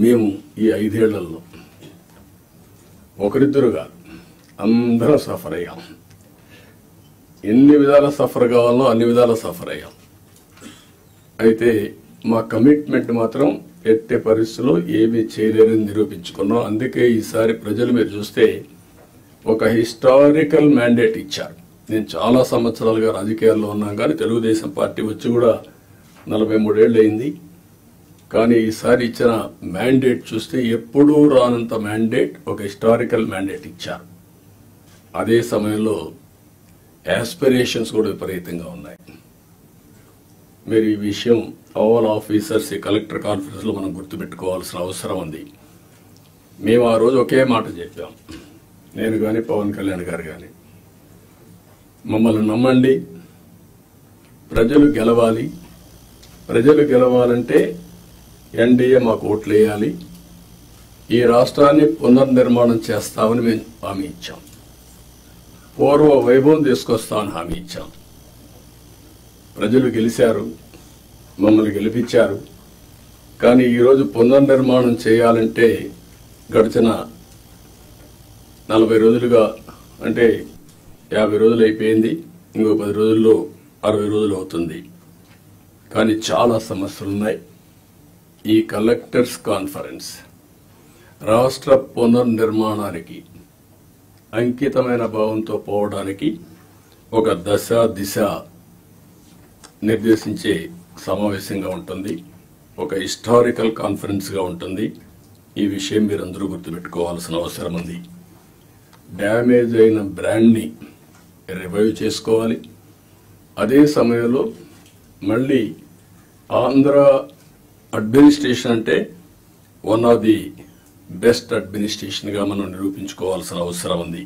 మేము ఈ 5 ఏళ్లలో ఒకరిద్దరు కాదు, అందరం సఫర్ అయ్యాం. ఎన్ని విధాల సఫర్ కావాలో అన్ని విధాల సఫర్ అయ్యాం. అయితే మా కమిట్మెంట్ మాత్రం ఎట్టి పరిస్థితుల్లో ఏమీ చేయలేరని నిరూపించుకున్నాం. అందుకే ఈసారి ప్రజలు మీరు చూస్తే ఒక హిస్టారికల్ మ్యాండేట్ ఇచ్చారు. నేను చాలా సంవత్సరాలుగా రాజకీయాల్లో ఉన్నాను, కానీ తెలుగుదేశం పార్టీ వచ్చి కూడా 43 ఏళ్ళు అయింది. కానీ ఈసారి ఇచ్చిన మ్యాండేట్ చూస్తే ఎప్పుడూ రానంత మ్యాండేట్, ఒక హిస్టారికల్ మ్యాండేట్ ఇచ్చారు. అదే సమయంలో యాస్పిరేషన్స్ కూడా విపరీతంగా ఉన్నాయి. మీరు ఈ విషయం ఆల్ ఆఫీసర్స్ ఈ కలెక్టర్ కాన్ఫరెన్స్లో మనం గుర్తుపెట్టుకోవాల్సిన అవసరం ఉంది. మేము ఆ రోజు ఒకే మాట చెప్పాం, నేను కానీ పవన్ కళ్యాణ్ గారు కానీ, మమ్మల్ని నమ్మండి, ప్రజలు గెలవాలి. ప్రజలు గెలవాలంటే ఎన్డీఏ మాకు ఓట్లు వేయాలి. ఈ రాష్ట్రాన్ని పునర్నిర్మాణం చేస్తామని మేము హామీ ఇచ్చాం. పూర్వ వైభవం తీసుకొస్తామని హామీ ఇచ్చాం. ప్రజలు గెలిచారు, మమ్మల్ని గెలిపించారు. కానీ ఈరోజు పునర్నిర్మాణం చేయాలంటే గడిచిన 40 రోజులుగా, అంటే 50 రోజులు అయిపోయింది, ఇంకో 10 రోజుల్లో 60 రోజులు అవుతుంది. కానీ చాలా సమస్యలు ఉన్నాయి. ఈ కలెక్టర్స్ కాన్ఫరెన్స్ రాష్ట్ర పునర్నిర్మాణానికి అంకితమైన భావంతో పోవడానికి ఒక దశ దిశ నిర్దేశించే సమావేశంగా ఉంటుంది. ఒక హిస్టారికల్ కాన్ఫరెన్స్గా ఉంటుంది. ఈ విషయం మీరందరూ గుర్తుపెట్టుకోవాల్సిన అవసరం ఉంది. డ్యామేజ్ అయిన బ్రాండ్ని రివైవ్ చేసుకోవాలి. అదే సమయంలో మళ్ళీ ఆంధ్ర అడ్మినిస్ట్రేషన్ అంటే వన్ ఆఫ్ ది బెస్ట్ అడ్మినిస్ట్రేషన్గా మనం నిరూపించుకోవాల్సిన అవసరం ఉంది.